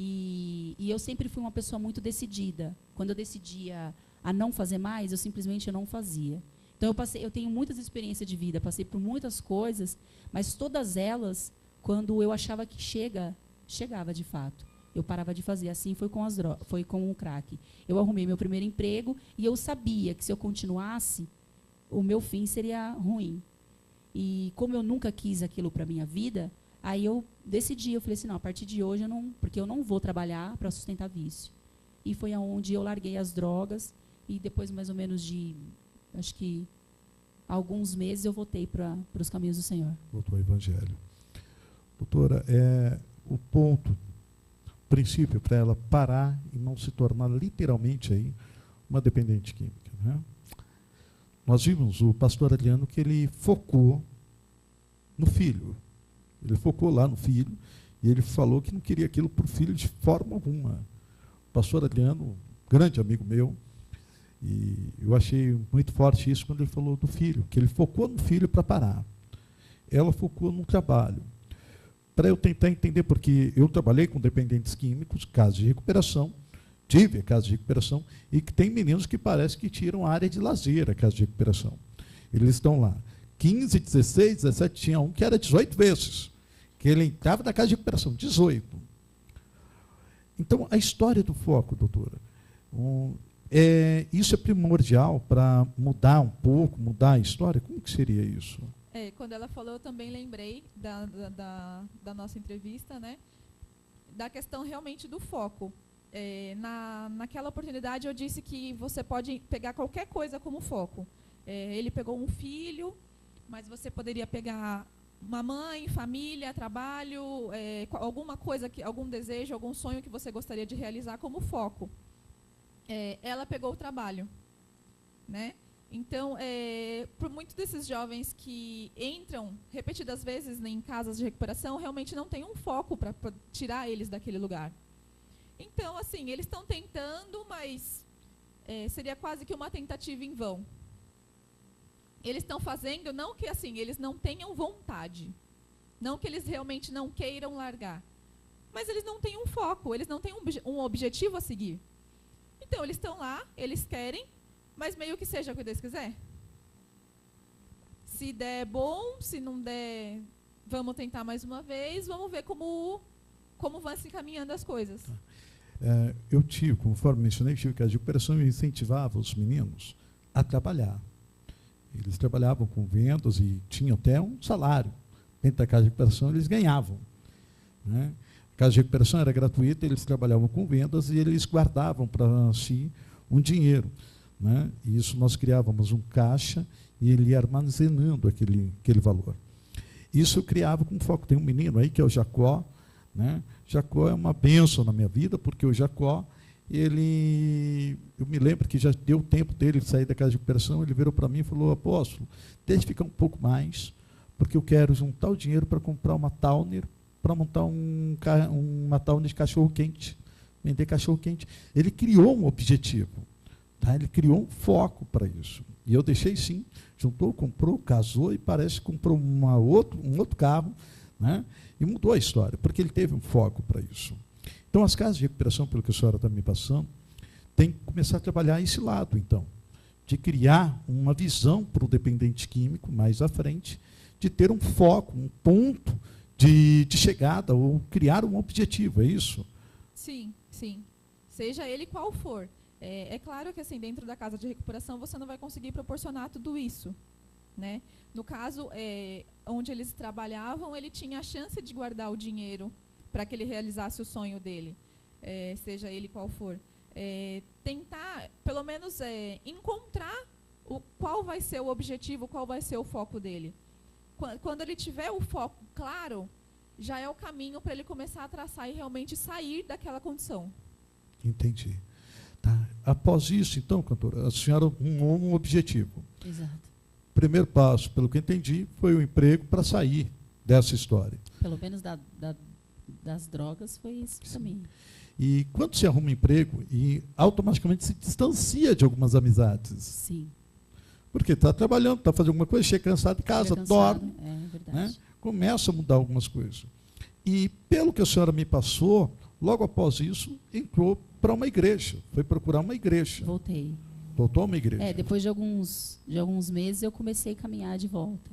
E eu sempre fui uma pessoa muito decidida. Quando eu decidia a não fazer mais, eu simplesmente não fazia. Então, eu tenho muitas experiências de vida, passei por muitas coisas, mas todas elas, quando eu achava que chegava de fato. Eu parava de fazer. Assim foi com o crack. Eu arrumei meu primeiro emprego e eu sabia que se eu continuasse, o meu fim seria ruim. E como eu nunca quis aquilo para a minha vida, aí eu decidi, eu falei assim, não, a partir de hoje, porque eu não vou trabalhar para sustentar vício. E foi aonde eu larguei as drogas e depois mais ou menos de, acho que, alguns meses eu voltei para os caminhos do Senhor. Voltou ao Evangelho. Doutora, o ponto, o princípio para ela parar e não se tornar literalmente aí uma dependente química, né? Nós vimos o pastor Adriano que ele focou no filho. Ele focou lá no filho e ele falou que não queria aquilo para o filho de forma alguma. O pastor Adriano, grande amigo meu, e eu achei muito forte isso quando ele falou do filho, que ele focou no filho para parar. Ela focou no trabalho. Para eu tentar entender, porque eu trabalhei com dependentes químicos, casos de recuperação, tive casos de recuperação, e que tem meninos que parece que tiram a área de lazer, a casa de recuperação. Eles estão lá. 15, 16, 17, tinha um que era 18 vezes, que ele entrava na casa de recuperação, 18. Então, a história do foco, doutora, isso é primordial para mudar um pouco, mudar a história? Como que seria isso? Quando ela falou, eu também lembrei da nossa entrevista, né? Da questão realmente do foco. Naquela oportunidade eu disse que você pode pegar qualquer coisa como foco. Ele pegou um filho, mas você poderia pegar uma mãe, família, trabalho, alguma coisa, algum desejo, algum sonho que você gostaria de realizar como foco. Ela pegou o trabalho, né? Então, por muitos desses jovens que entram repetidas vezes em casas de recuperação, realmente não tem um foco para tirar eles daquele lugar. Então, assim, eles estão tentando, mas seria quase que uma tentativa em vão. Eles estão fazendo, não que assim, eles não tenham vontade, não que eles realmente não queiram largar, mas eles não têm um foco, eles não têm um objetivo a seguir. Então, eles estão lá, eles querem, mas meio que seja o que Deus quiser. Se der bom, se não der, vamos tentar mais uma vez, vamos ver como vão se encaminhando as coisas. Eu tive, conforme mencionei, tive casa de recuperação e incentivava os meninos a trabalhar. Eles trabalhavam com vendas e tinham até um salário. Dentro da casa de recuperação eles ganhavam, né? A casa de recuperação era gratuita, eles trabalhavam com vendas e eles guardavam para si um dinheiro, né? E isso nós criávamos um caixa e ele ia armazenando aquele valor. Isso eu criava com foco. Tem um menino aí que é o Jacó, né? Jacó é uma bênção na minha vida, porque o Jacó, eu me lembro que já deu tempo dele sair da casa de recuperação, ele virou para mim e falou, apóstolo, deixa ficar um pouco mais, porque eu quero juntar o dinheiro para comprar uma Towner, para montar uma Towner de cachorro-quente, vender cachorro-quente. Ele criou um objetivo, tá? Ele criou um foco para isso. E eu deixei sim, juntou, comprou, casou e parece que comprou um outro carro, né? E mudou a história, porque ele teve um foco para isso. Então, as casas de recuperação, pelo que a senhora está me passando, tem que começar a trabalhar esse lado, então, de criar uma visão para o dependente químico mais à frente, de ter um foco, um ponto de chegada, ou criar um objetivo, é isso? Sim, sim. Seja ele qual for. É claro que, assim, dentro da casa de recuperação, você não vai conseguir proporcionar tudo isso, né? No caso, onde eles trabalhavam, ele tinha a chance de guardar o dinheiro para que ele realizasse o sonho dele. seja ele qual for, tentar, pelo menos, encontrar qual vai ser o objetivo, qual vai ser o foco dele. Quando ele tiver o foco claro, já é o caminho para ele começar a traçar e realmente sair daquela condição. Entendi. Tá. Após isso, então, cantora, a senhora arrumou um objetivo. Exato. Primeiro passo, pelo que entendi, foi o emprego para sair dessa história. Pelo menos das drogas foi isso também. E quando se arruma um emprego, e automaticamente se distancia de algumas amizades. Sim. Porque está trabalhando, está fazendo alguma coisa, chega cansado de casa, dorme. É verdade. Né? Começa a mudar algumas coisas. E, pelo que a senhora me passou, logo após isso, entrou para uma igreja. Foi procurar uma igreja. Voltei. Voltou a uma igreja. Depois de alguns meses, eu comecei a caminhar de volta.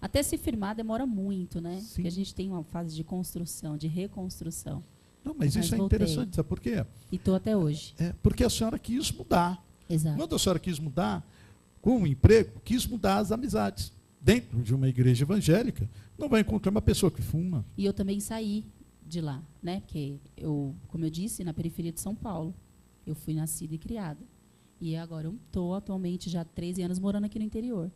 Até se firmar demora muito, né? Sim. Porque a gente tem uma fase de construção, de reconstrução. Não, mas isso é voltei. interessante, sabe por quê? E estou até hoje. Porque a senhora quis mudar. Exato. Quando a senhora quis mudar, com o emprego, quis mudar as amizades. Dentro de uma igreja evangélica, não vai encontrar uma pessoa que fuma. E eu também saí de lá, né? Porque eu, como eu disse, na periferia de São Paulo, eu fui nascida e criada. E agora eu estou atualmente já há 13 anos morando aqui no interior.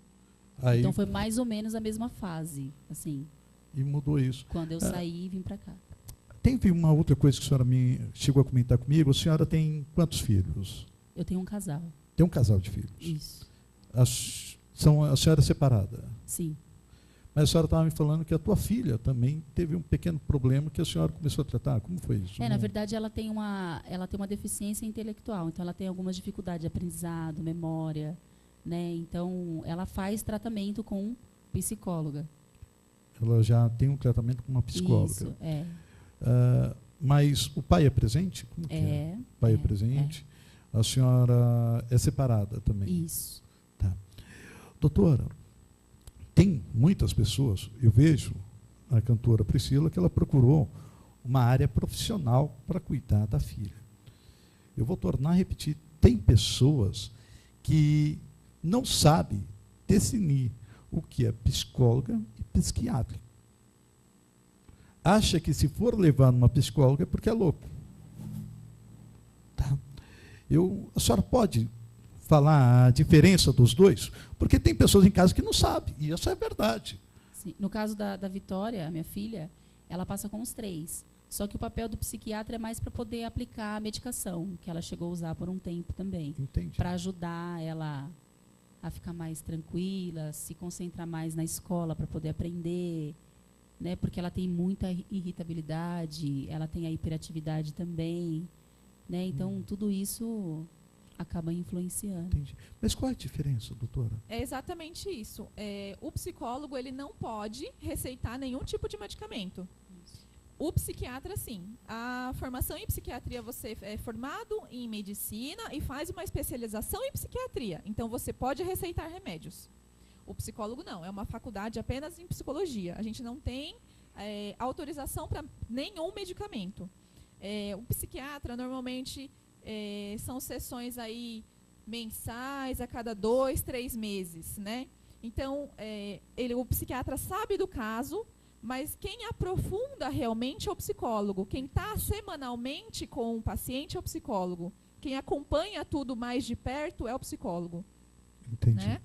Aí, Então foi mais ou menos a mesma fase, assim, e mudou isso. quando eu saí e vim para cá. Teve uma outra coisa que a senhora chegou a comentar comigo. A senhora tem quantos filhos? Eu tenho um casal. Tem um casal de filhos. Isso. A senhora é separada. Sim. Mas a senhora estava me falando que a tua filha também teve um pequeno problema que a senhora começou a tratar. Como foi isso? Na verdade, ela tem uma deficiência intelectual. Então, ela tem algumas dificuldades de aprendizado, memória, né? Então, ela faz tratamento com psicóloga. Ela já tem um tratamento com uma psicóloga. Isso, mas o pai é presente? Como que é? O pai é presente. A senhora é separada também? Isso. Tá. Doutora, tem muitas pessoas, eu vejo a cantora Priscila, que ela procurou uma área profissional para cuidar da filha. Eu vou tornar a repetir, tem pessoas que não sabem definir o que é psicóloga e psiquiatra. Acha que se for levar numa psicóloga é porque é louco. Tá? A senhora pode falar a diferença dos dois? Porque tem pessoas em casa que não sabem, e isso é verdade. Sim. No caso da Vitória, a minha filha, ela passa com os 3. Só que o papel do psiquiatra é mais para poder aplicar a medicação, que ela chegou a usar por um tempo também. Entendi. Para ajudar ela a ficar mais tranquila, se concentrar mais na escola para poder aprender, né? Porque ela tem muita irritabilidade, ela tem a hiperatividade também, né? Então, tudo isso acaba influenciando. Entendi. Mas qual é a diferença, doutora? É exatamente isso. O psicólogo, ele não pode receitar nenhum tipo de medicamento. O psiquiatra, sim. A formação em psiquiatria, você é formado em medicina e faz uma especialização em psiquiatria. Então, você pode receitar remédios. O psicólogo não, é uma faculdade apenas em psicologia. A gente não tem autorização para nenhum medicamento. O psiquiatra, normalmente, são sessões aí mensais, a cada 2, 3 meses, né? Então, o psiquiatra sabe do caso, mas quem aprofunda realmente é o psicólogo. Quem está semanalmente com o paciente é o psicólogo. Quem acompanha tudo mais de perto é o psicólogo. Entendi. Né?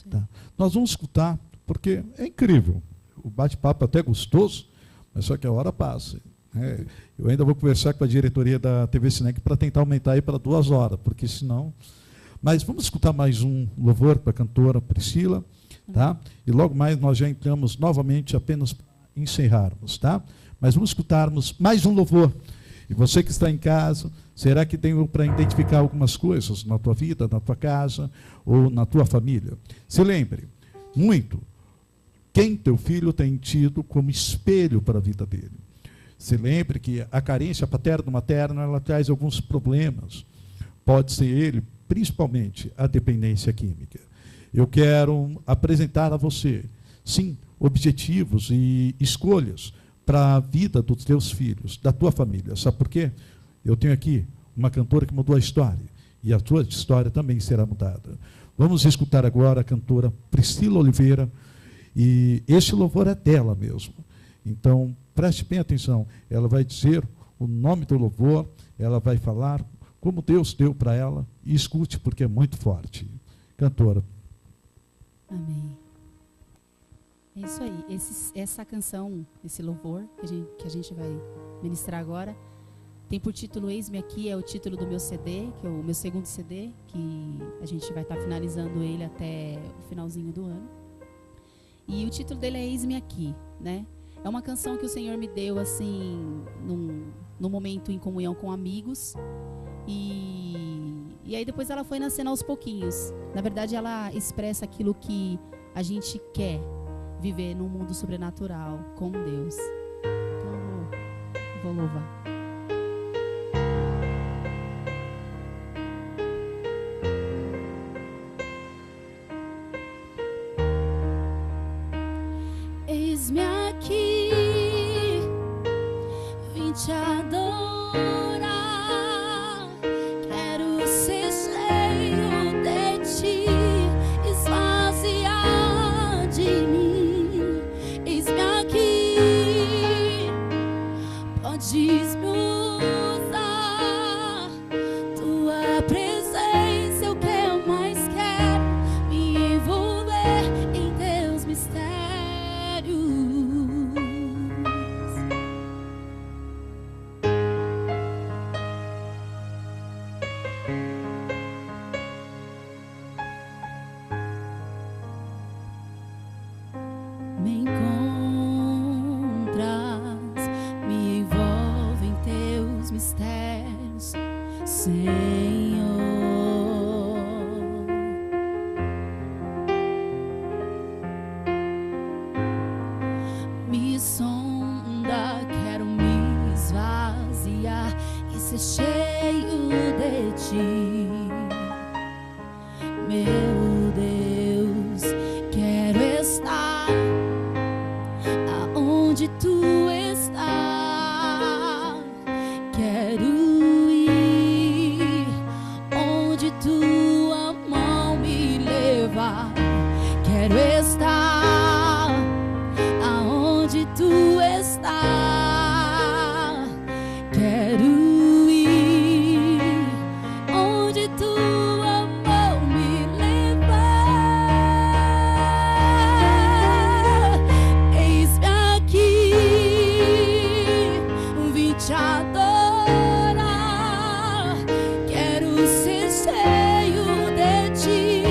Tá. Nós vamos escutar, porque é incrível. O bate-papo é até gostoso, mas só que a hora passa. Eu ainda vou conversar com a diretoria da TV Cinec para tentar aumentar aí para 2 horas, porque senão... Mas vamos escutar mais um louvor para a cantora Priscila, tá? E logo mais nós já entramos novamente apenas para encerrarmos, tá? Mas vamos escutarmos mais um louvor. E você que está em casa, será que tem para identificar algumas coisas na tua vida, na tua casa ou na tua família? Se lembre, muito, quem teu filho tem tido como espelho para a vida dele. Se lembre que a carência paterno-materna, ela traz alguns problemas. Pode ser ele, principalmente, a dependência química. Eu quero apresentar a você, sim, objetivos e escolhas para a vida dos teus filhos, da tua família. Sabe por quê? Eu tenho aqui uma cantora que mudou a história, e a tua história também será mudada. Vamos escutar agora a cantora Priscila Oliveira, e esse louvor é dela mesmo. Então, preste bem atenção, ela vai dizer o nome do louvor, ela vai falar como Deus deu para ela, e escute porque é muito forte. Cantora. Amém. É isso aí. Essa canção, esse louvor que a gente vai ministrar agora, tem por título Eis-me Aqui, é o título do meu CD, que é o meu segundo CD, que a gente vai estar finalizando ele até o finalzinho do ano. E o título dele é Eis-me Aqui, né? É uma canção que o Senhor me deu, assim, num momento em comunhão com amigos. E aí depois ela foi nascendo aos pouquinhos. Na verdade, ela expressa aquilo que a gente quer viver num mundo sobrenatural com Deus. Então, vou louvar. Eis-me aqui, vim te adorar, quero ser cheio de ti, esvaziar de mim. Eis-me aqui, podes me usar, tua presença é o que eu mais quero, me envolver em teus mistérios. Me encontras, me envolve em teus mistérios, Senhor. Me sonda, quero me esvaziar e ser cheio de ti. Meu Deus, quero estar aonde tu estás. Quero ir onde tua mão me levar. Quero estar aonde tu estás. Quero ir onde tua mão me levar. Eis-me aqui, vim te adorar, quero ser cheio de ti,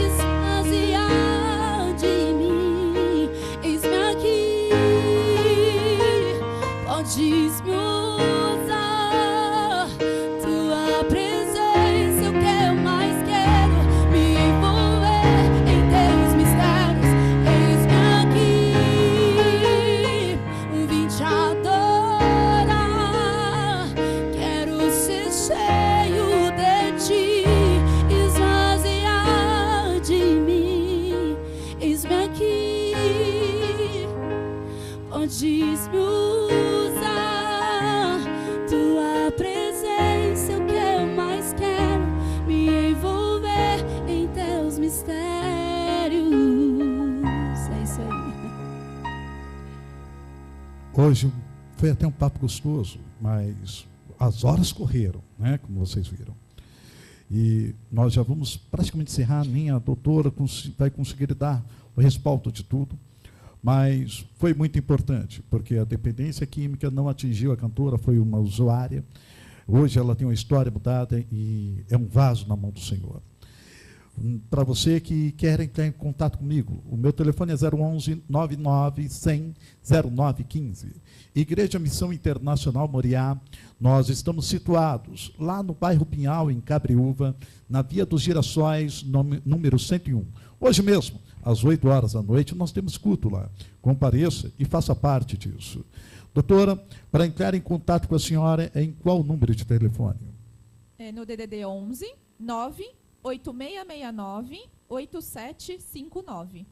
esvaziar de mim. Eis-me aqui, podes me usar, tua presença é o que eu mais quero, me envolver em teus mistérios. Eis-me aqui, vim te adorar, quero ser cheio de ti, esvaziar de mim. Eis-me aqui, podes me usar, tua presença é o que eu mais quero, me envolver em teus mistérios. É isso aí. Hoje foi até um papo gostoso, mas as horas correram, né, como vocês viram. E nós já vamos praticamente encerrar, nem a doutora vai conseguir dar o respaldo de tudo, mas foi muito importante, porque a dependência química não atingiu a cantora, foi uma usuária. Hoje ela tem uma história mudada e é um vaso na mão do Senhor. Para você que quer entrar em contato comigo, o meu telefone é 011 99 100 0915. Igreja Missão Internacional Moriá, nós estamos situados lá no bairro Pinhal, em Cabriúva, na Via dos Girassóis, número 101. Hoje mesmo, às 8 horas da noite, nós temos culto lá. Compareça e faça parte disso. Doutora, para entrar em contato com a senhora, é em qual número de telefone? É no DDD 11 98669 8759.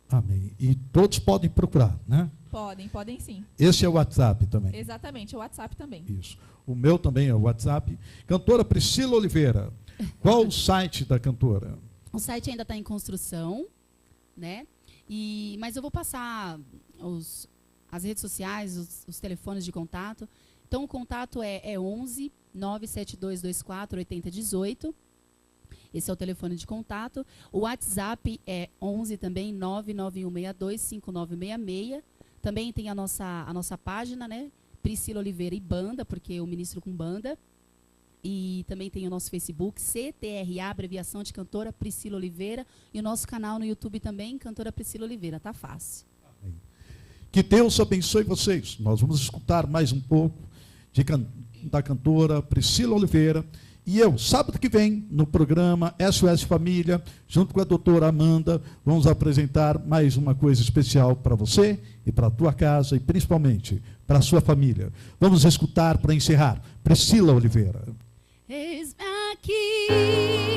Amém. E todos podem procurar, né? Podem sim. Esse é o WhatsApp também. Exatamente, o WhatsApp também. Isso. O meu também é o WhatsApp. Cantora Priscila Oliveira, qual o site da cantora? O site ainda está em construção, né? Mas eu vou passar as redes sociais, os telefones de contato. Então, o contato é 11 97224 8018. Esse é o telefone de contato. O WhatsApp é 11 também, 991625966. Também tem a nossa página, né? Priscila Oliveira e Banda, porque eu ministro com banda. E também tem o nosso Facebook, CTRA, abreviação de cantora Priscila Oliveira. E o nosso canal no YouTube também, cantora Priscila Oliveira. Tá fácil. Que Deus abençoe vocês. Nós vamos escutar mais um pouco da cantora Priscila Oliveira. E eu, sábado que vem, no programa SOS Família, junto com a doutora Amanda, vamos apresentar mais uma coisa especial para você e para a tua casa e principalmente para a sua família. Vamos escutar para encerrar Priscila Oliveira. Eis-me aqui.